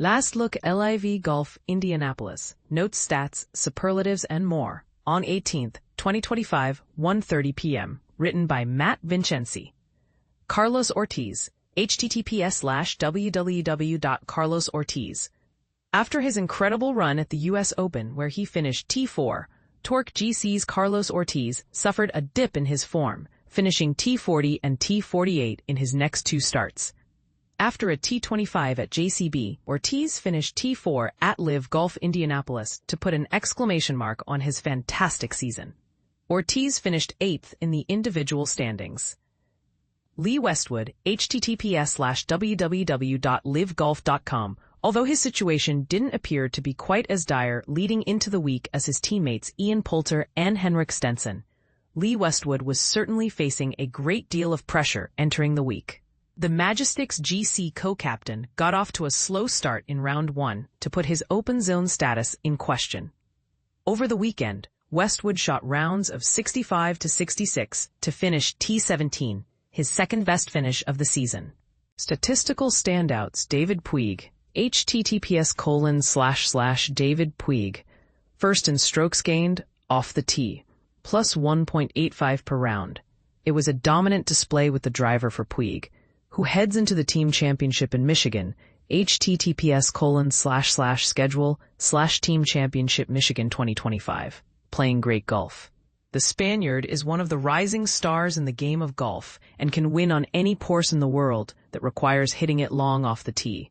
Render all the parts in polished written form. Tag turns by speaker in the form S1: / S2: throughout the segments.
S1: Last look LIV Golf Indianapolis. Notes, stats, superlatives, and more. On 18th, 2025, 1:30 p.m. Written by Matt Vincenzi. Carlos Ortiz. https://www.carlosortiz. After his incredible run at the U.S. Open, where he finished T4, Torque GC's Carlos Ortiz suffered a dip in his form, finishing T40 and T48 in his next two starts. After a T25 at JCB, Ortiz finished T4 at LIV Golf Indianapolis to put an exclamation mark on his fantastic season. Ortiz finished 8th in the individual standings. Lee Westwood, https://www.livegolf.com. Although his situation didn't appear to be quite as dire leading into the week as his teammates Ian Poulter and Henrik Stenson, Lee Westwood was certainly facing a great deal of pressure entering the week. The Magistics GC co-captain got off to a slow start in round 1 to put his open zone status in question. Over the weekend, Westwood shot rounds of 65 to 66 to finish T17, his second-best finish of the season. Statistical standouts: David Puig, https://David Puig, first in strokes gained, off the tee, plus 1.85 per round. It was a dominant display with the driver for Puig, who heads into the team championship in Michigan, https://schedule/team championship Michigan 2025, playing great golf. The Spaniard is one of the rising stars in the game of golf and can win on any course in the world that requires hitting it long off the tee.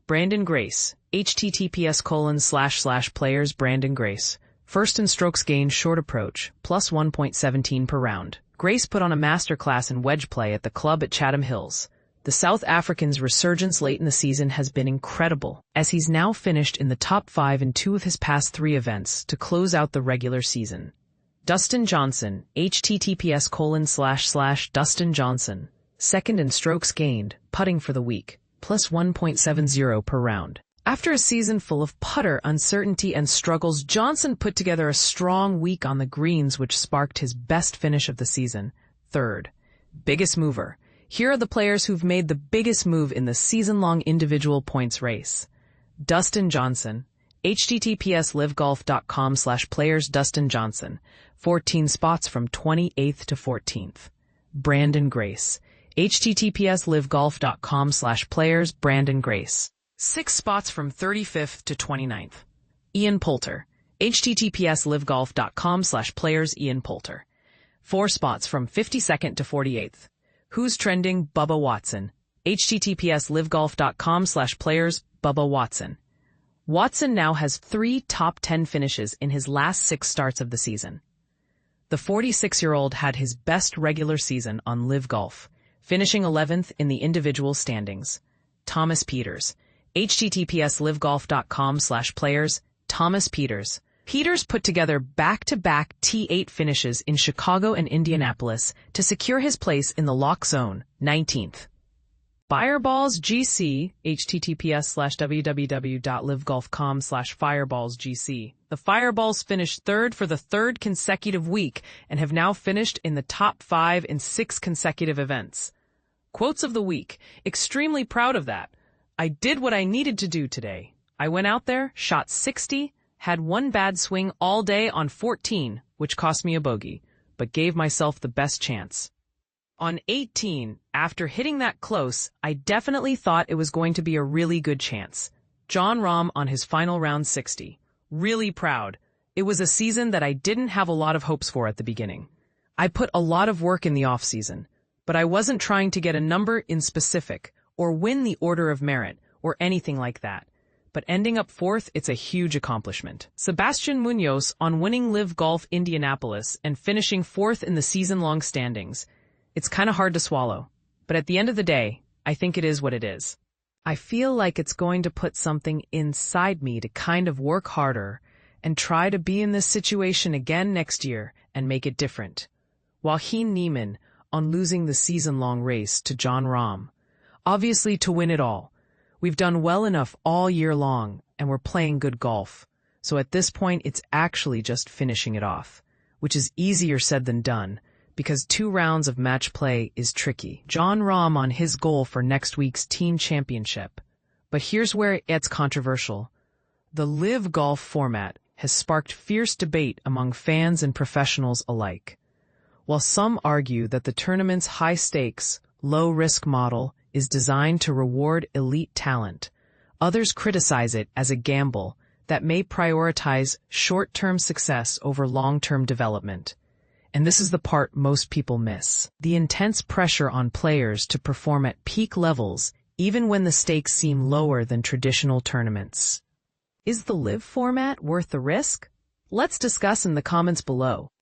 S1: Branden Grace, https://players Branden Grace, first in strokes gained short approach, plus 1.17 per round. Grace put on a masterclass in wedge play at the club at Chatham Hills. The South African's resurgence late in the season has been incredible, as he's now finished in the top 5 in 2 of his past 3 events to close out the regular season. Dustin Johnson, https://Dustin Johnson, second in strokes gained, putting for the week, plus 1.70 per round. After a season full of putter uncertainty and struggles, Johnson put together a strong week on the greens, which sparked his best finish of the season, third. Biggest mover. Here are the players who've made the biggest move in the season-long individual points race. Dustin Johnson, https://livegolf.com/players Dustin Johnson, 14 spots from 28th to 14th. Branden Grace, https://livegolf.com/players Branden Grace, 6 spots from 35th to 29th. Ian Poulter, https://livegolf.com/players Ian Poulter, 4 spots from 52nd to 48th. Who's trending? Bubba Watson, https://livegolf.com/players Bubba Watson. Watson now has 3 top 10 finishes in his last 6 starts of the season. The 46-year-old had his best regular season on LIV Golf, finishing 11th in the individual standings. Thomas Pieters, https://livegolf.com/players Thomas Pieters. Pieters put together back-to-back T8 finishes in Chicago and Indianapolis to secure his place in the lock zone, 19th. Fireballs GC, https://www.livegolf.com/fireballsgc. The Fireballs finished 3rd for the 3rd consecutive week and have now finished in the top 5 in 6 consecutive events. Quotes of the week: extremely proud of that. I did what I needed to do today. I went out there, shot 60, had one bad swing all day on 14, which cost me a bogey, but gave myself the best chance. On 18, after hitting that close, I definitely thought it was going to be a really good chance. Jon Rahm on his final round 60. Really proud. It was a season that I didn't have a lot of hopes for at the beginning. I put a lot of work in the off-season, but I wasn't trying to get a number in specific, or win the order of merit, or anything like that. But ending up 4th, it's a huge accomplishment. Sebastian Munoz on winning LIV Golf Indianapolis and finishing 4th in the season-long standings. It's kind of hard to swallow, but at the end of the day, I think it is what it is. I feel like it's going to put something inside me to kind of work harder and try to be in this situation again next year and make it different. Joaquin Niemann on losing the season-long race to Jon Rahm. Obviously to win it all. We've done well enough all year long, and we're playing good golf. So at this point, it's actually just finishing it off, which is easier said than done, because 2 rounds of match play is tricky. Jon Rahm on his goal for next week's team championship. But here's where it gets controversial. The LIV Golf format has sparked fierce debate among fans and professionals alike. While some argue that the tournament's high-stakes, low-risk model is designed to reward elite talent, others criticize it as a gamble that may prioritize short-term success over long-term development. And this is the part most people miss: the intense pressure on players to perform at peak levels even when the stakes seem lower than traditional tournaments. Is the LIV format worth the risk? Let's discuss in the comments below.